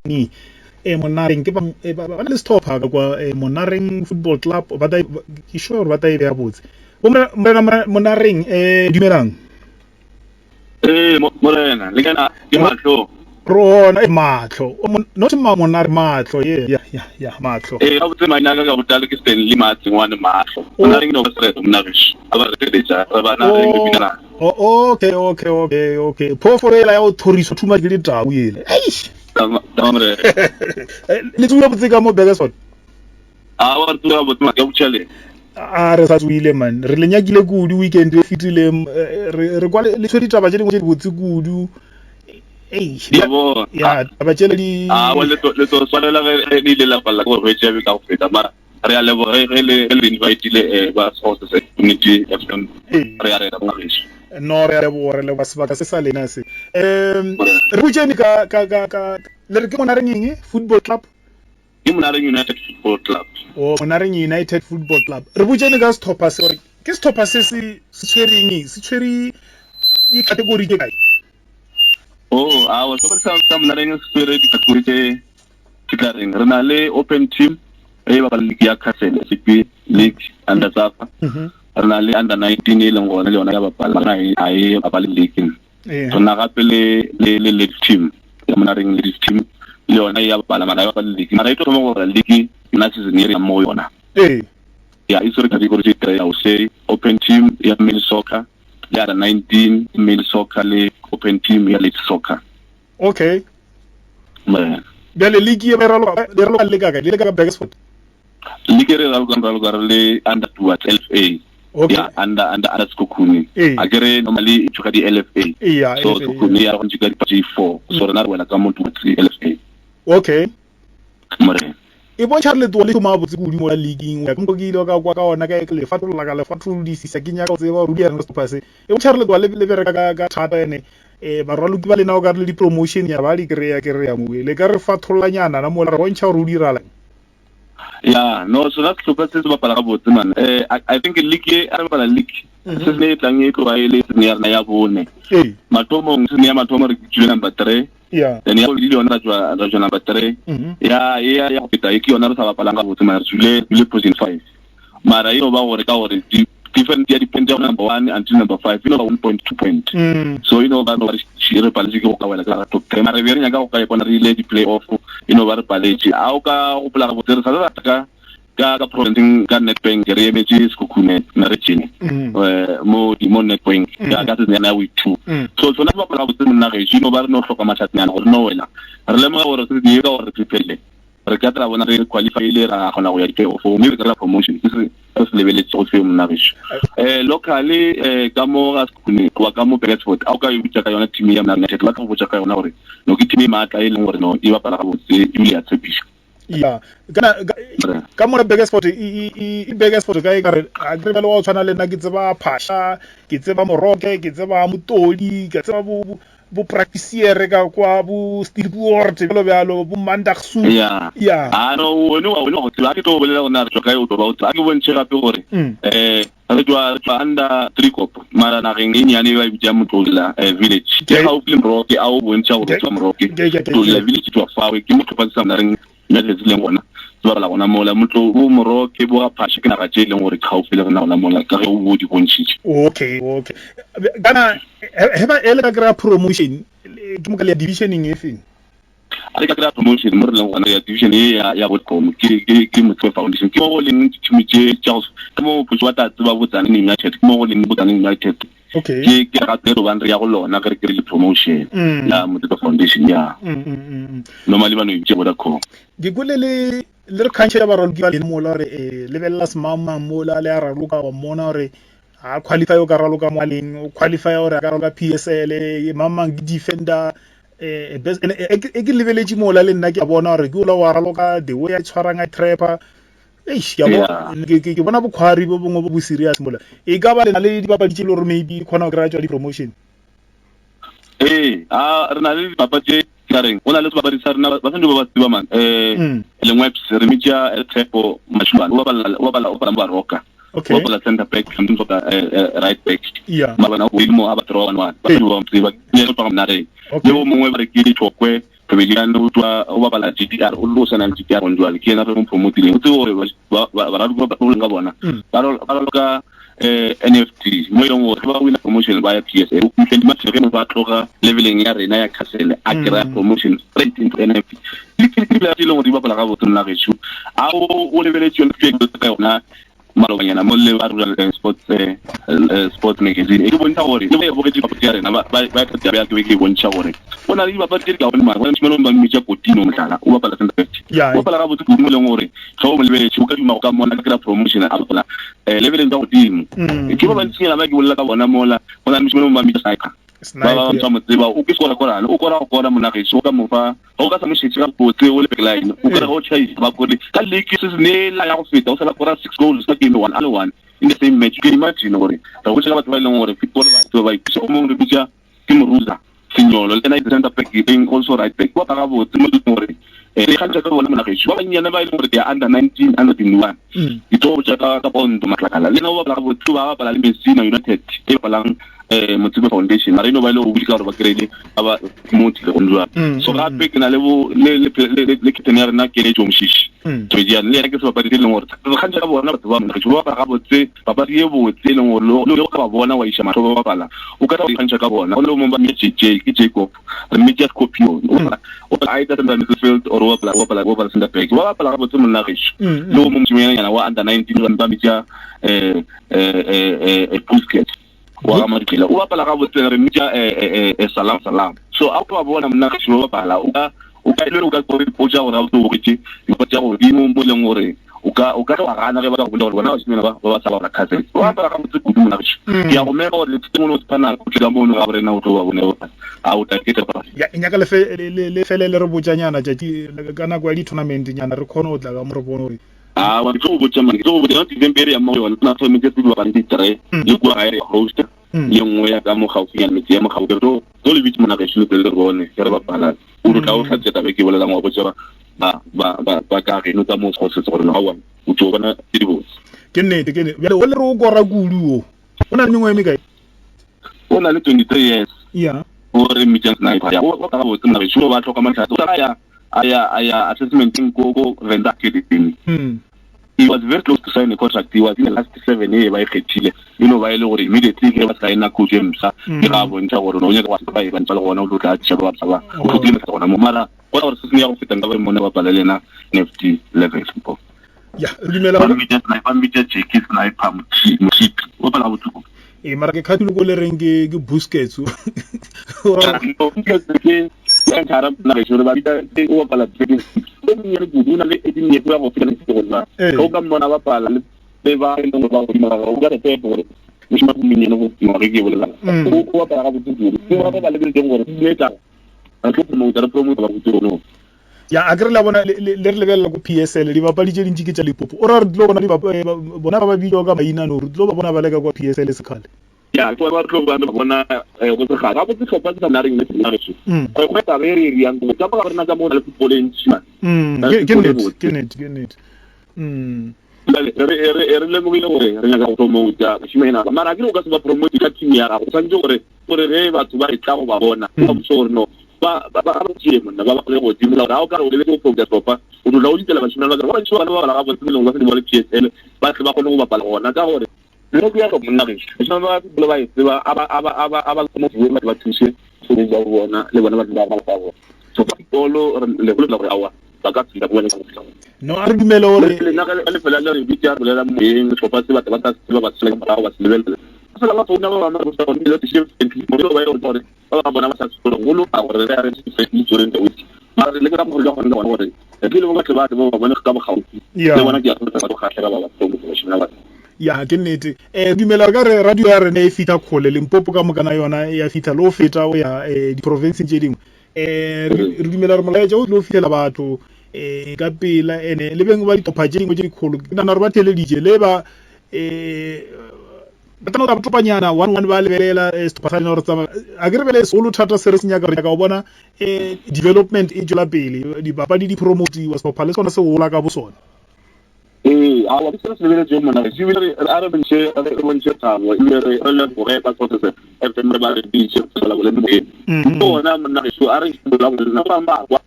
ni Monareng ke ba ba le stopper kwa Monareng Football Club ba ta ke sure ba ta e ya botse Monareng dumelang Morena le kana ke Maahlo rona Maahlo not Monareng Maahlo yeah Maahlo ga botse maina ka go tala ke Stanley ngwana Maahlo Monareng no se Monareng aba re tletsa ba na re bina okay phoforo ya o thoriso thuma ke le tabu ile eish tamre le tsula botse ka mo Bekesford wa tsula botse ma ke butshele re sa tswile man re le nyakile kudu weekend e fitile re kwa le tshwedi taba tse dingwe tse botse kudu ya taba tse di le to swanela re le la palla go re tsebe ka go feta mara re a lebo re invite le ba Sekgosese community FM re a re ba rish no re a le ba sebaka se sa lena se re butjeni ka le re ke Monareng eng football club ke Monareng United Football Club Monareng United Football Club re butjeni ka stopper se gore ke stopper se tshwere di category ke kae wa sa Monareng se tshwere di category ke ka reng re na le open team e ba league ya Castle CP league under Zapa re na le under 19 e leng gona le yona ya bapala na e ba le league re na gape le league team ya Monareng league team le yona ya bapala mara ya ba le league mara ito mo gore league na season e mo yona ya iso re category ke ya o say open team ya male soccer ya under 19 male soccer le open team ya league soccer okay bale league e beralo le ka Bekesford league re ralo le under towards LFA under Sekgosese agere normally it ka di LFA so Sekgosese ya go ntse ka di 4 so rena re wela ka mo towards LFA okay mare e bontsha le tole mo botse kudu mo la leaguing ya go ile ka kwa ka ona ka le fatola ka le fatulisa ke nya ka tseba rudi ya stopper se e bontsha le tole le bereka ka thata ene ba raloki ba lena o ka le di promotion ya ba di kreya mo le ka re fatolanyana na mo la re bontsha rudi rala no so that's super se ba pala ga botse man I think league a re bala league se ne tlang e tlo ba ile se ne ya bone matomo se ne ya matomo re tsile number 3 then ya le yona jwa number 3 ya go feta e ke yona re sa bapala ga botse man le position 5 mara ino ba gore ka gore different ya depend on number 1 until number 5 you know 1.2 point so you know ba no re paletse go ka wela ka top 10 mara re nya ka go ka bona re ile di play off you know ba re paletse a o ka go pla go tsere sa ka province ka Nedbank re emetse Sekgosese na region mo Nedbank ya ka tsena na we 2 so tsona ba pla go tsena na ge you know ba re no hloka mathatnyana gore no wela re le mo gore se di ka gore prepare re ka tra bona re qualify ile ra gona go ya di off mo re ka promotion se lebeletse go fe Monareng locally ka mo ga Sekgosese wa ka mo Bekesford a o ka itse ka yona team ya United ba ka go botsa ka yona gore no ke team ma ka ile gore no e bapala ga botse Julia Tsepisha ka mo Bekesford e Bekesford ka e ka re a re ba le wa tshwana le nna ke tseba Phasha ke tseba Moroke ke tseba Motodi ke tseba bo practicer ka kwa bo Steelboard belo bo Mandaksu no no tsela ke to bolela gona re tsoka e o to ba o tla ke bontshe gape gore re twa anda tricop mara na reng e nyane ba bitsa Motlola village ke ha o film Moroke a o bontsha gore tswa Moroke to la village to fawe ke motho pa sa Monareng mme le tsileng gona ba la gona mola motlo o Moroke bo ga Phasha ke na ga tse leng gore khaufi le gona mola ka ge o bo di bontshitse okay kana heba ele ka gra promotion ke mo ka le divisioning e feng a ka gra promotion mo re leng gona ya division ya botcom ke motho foundation ke mo le ntimi tse Charles ke mo puso wa tatse ba botsana ni United ke mo le botsana United ke ga tero ban re ya go lona ka re ke le promotion ya motho foundation ya normally ba no itse boda ko ke gole le re khantse ba rolo ke ba le mo la re le bella smama mo la le a raloka wa mona re a qualify o ka raloka mo leng o qualify o re ka raloka PSL mama defender e ke leveletse mo la le nna ke bona re ke o la wa raloka the way a tshwarang a trapper ke bona bokhwari bo bongwe bo serious mola e ka ba le na le dipapadi tse le gore maybe khona o kry-a tswa di-promotion re na le dipapadi tse reng o na le sebapadi sa rena ba sentse ba tseba man lengweps re mitja trepo mashulwana o bala ba roka o bala center back something for right back ma bana o mo aba 3-1 ba tseba tseba ne go tswa Monareng le o mongwe ba re ke di tshokwe Kebelian utwa wabala GTR ulu sana GTR onjual kiana re promote le utwo ba ba bona ba ka NFT mo yong o ba wina promotion ba ya PSA o ntse ma tsere ba tloga leveling ya rena ya castle agra promotion straight into NFT likile le lo di ba la ga botona ga shu a o levele tshone ke ka ona malobanyana mo le ba sports magazine e bontsha gore le ba bogetse ba tsere na ba ka ya ke bontsha gore ona le ba ba tsere ka ona ma bona tshimelo ba mitsa potino mhlala o ba pala senta o pala ga botse go mo le gore tlo mo le tsho ka di ka mona ka promotion a pala level ntwa godimo ke ba ntshela ba ke bolla ka bona mola bona tshimelo ba mitsa saika ba ba mo tseba o ke sola korana o kora mona ke so ka mo fa o ka sa mo shitse ka potse o le backline o ka go chase ba go ka league se ne la ya go feta o sa la kora 6 goals ka game 1 in the same match. You can imagine gore ra go tsela batho ba ile gore football ba itse mo re bitsa ke moruza signolo le na center back being also right back wa ga botse mo gore le khantsa ka bona mona ke ba nyane ba ile gore they are under 19 under 21 itlo go tsaka ka pondo matlakala le na ba ga botse ba le Messi United e balang Motivo Foundation marino ba ile go bula gore ba krele aba motse le onjwa so ga pe ke na le kitenere na ke le jomshishi to dia le ke so ba di le ngore re khantsa ka bona batho ba mona ke ba ga botse ba di botse le ngore lo ka ba bona wa isha matho ba bala o ka re khantsa ka bona o le mo ba metsije ke Jacob re media copy o a ita tanda midfield or wa bala senda peke wa bala ga botse mona ge lo mo mtshimenyana wa under 19 ba media Busquets wa matkela o bapala ga botse re mitja salam so a ba bona mna ke ba bapala o ka ile o ka go potsa gore a botse go tse go tsa go di mo boleng gore o ka wa gana ge ba go bona bona o simena ba sa ba khatse o bapala ga botse kudu mna ke ya go meka gore tse mo tsana go tla mo ga rena o tlo ba bone a o ta ke tsa ya inyaka le fele le re botsanyana tjati kana go ya di tournament nyana re khona o tla ga mo re bone wa tlo botsa man tlo botsa di tempere ya mo yona na so metse di ba di tre di go ga re host ye nngwe ya ka mo gaufi ya metse ya mo gaufi to le bitse mona ga shilo le bone ke re bapala o re ka o tlhatse tabe ke bolela mo botsa ba ka re no tsa mo go se gore no wa o tlo bona di botsa ke nnete ya o le re o gora kudu o na le mengwe me kae o na le 23 years ya o re mitjang sniper ya o ka ga botsa na re shilo ba tlhoka matlhatse o ka ya assessment go renda academy he was very close to sign a contract. He was in the last 7 years by Khethile ba ile gore immediately ke ba sign a coach emsa ke ga bontsha gore no nya ka ba e bantsa le gona o tla tshaba ba o tlile ka gona mo mara bona gore se se ya go feta ka ba mona ba pala lena NFT level football ya dumela ba mitja cheki sniper mothipi o pala botsuko mara ke khatile go le reng ke Busquets ya cara na re shoro ba bita o pala tse ni re buduna le e ni ko go fela se go na go ka mona ba pala le be ba le ngo ba go mara go ga te go mo shima ku minye no go re ke bolela o ba ga botse go ba le be le ngo re ta a tlo mo tara promo ba botse no ya agre la bona le re lebella go PSL di bapali tse dintsi ke tsa Lipopo o ra re tlo bona di bona ba bidio ka maina no re tlo ba bona ba le ka go PSL se khale ya go ba tlo ba bona go se ga go se tlhopa tsa Monareng le Stanley go go ta re re yang go tsa ba re na ka mo le football entsi ke net re le mo ile gore re nya go mo ja shimena mara ke go ka se ba promote ka team ya go sanje gore re batho ba tla go ba bona ba botso no ba go tshile monna ba le go dimela ga o ka o le go focus sopa o lo ditela ba shimena ba tshwana ba ga ba tsile go se mo le PSL ba tle ba go ba pala gona ka gore le go ya go Monareng se ba ba tseba aba mo ba tsise se le ja bona le bona ba ba ba so polo le go la go awa ba ka tsira bona no a re dumela gore le na le fela le bitya le la mo so pa se ba ta ba tsela ba se level se la ba bona ba ma go le tse mo lo ba yo gore ba bona ba sa se go lo a gore re se se tsore ntse uti mara le ka mo go go gore e le mo ka ba ba bona ka ba gauti le bona ke a tsotsa ba go khatlela ba ba tlo go shina ba ya ke nnete dumela ka re radio ya rena e fita khole Limpopo ka mokana yona ya fita lo feta o ya di province tse dingwe re dumela re molaetsa o tlo fitela batho ka pela ene le beng ba di topa tse dingwe tse dikholo nna re ba tele dije le ba batana ba topanyana one ba lebelela stopasana re tsama a ke re bele solo thata se re senya ka re ka bona development e tswela pele di bapadi di promote wa stopa le sona se gola ka bosona a wa se se le jo mona se le a re bense a re bonse tamo ile re le go re pa tsotse se e fe mre ba re di se la go le mo bona mona se a re la go na ba ba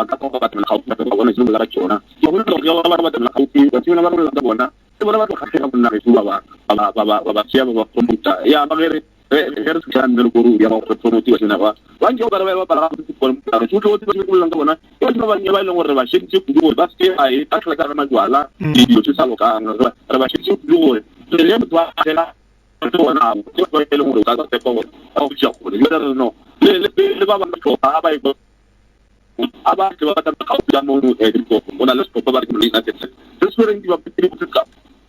ka batla ga go ka bona se mo la tsona go le go ya ba batla ga go ba tsena ba re la bona se bona ba ga ga bona re ba tsia ba promoter ya ba re re se kana le go ya ba promoter ba tsena ba nje ba ba ga go promoter se go tlo go la bona yo ba nya ba le gore ba shetse go ba se ai ka tla ka majwala di dio se sa go ka re ba shetse go le le motho a la bona go go le go ka se go a go tsia go le no le ba ba go ba ba go aba ke ba ka ka ya mo no e go bona le go ba ke le na tse se se re di ba ke go ka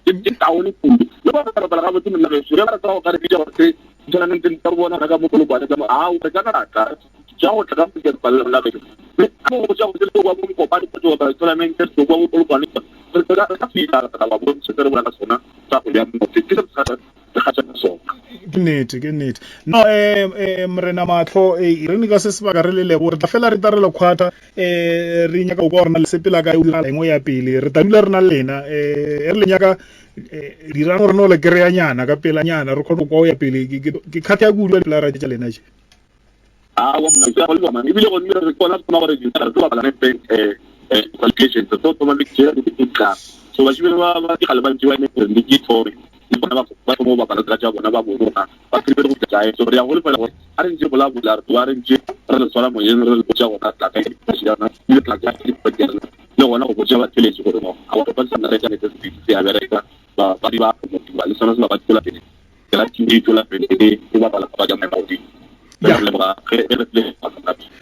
ke taone ku le ba ka ba ga bo tini na re se ra ka ka re ya ke tsana nne tsa bona ka mo go ba ka a o ka kana ka ja go tla ka ke ba le la ke mo go ja go le go ba mo ko ba ke ba solamente go ba go ba ni ka ka fita ka ba bo se re bona ka sona tsa go ya mo ke sa so ke nnete no Morena Maahlo re ne ka se sebaka re le lebo re tla fela re tare le khwata re nyaka go bona le sepela ka o dira engwe ya pele re tamile re na lena re le nyaka dira gore no le kreya nyana ka pela nyana re khona go ya pele ke khatya go dula la ra tja lena je wa mna go le bona ibile go nna re kona go gore di tsara go ba la qualification to to ma le tsela di tla so ba shibela ba di khala ba ntwa ne di gitori bona ba mo ba ba tla bona ba bona ba ke go tla so ya go le fela a re nje bola bola re re nje re le sola mo yeng re le botsa go tla ka ya na le tla ka di pa le gona go botsa ba tele go no a go ba sana re ka ne tse se ya bereka ba di ba mo ba le sana ba tla pele ke la ti to la pele ke ba ba ba ja me ba di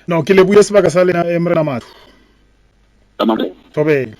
no ke le buye sebaka sa lena Morena Maahlo tamam tobe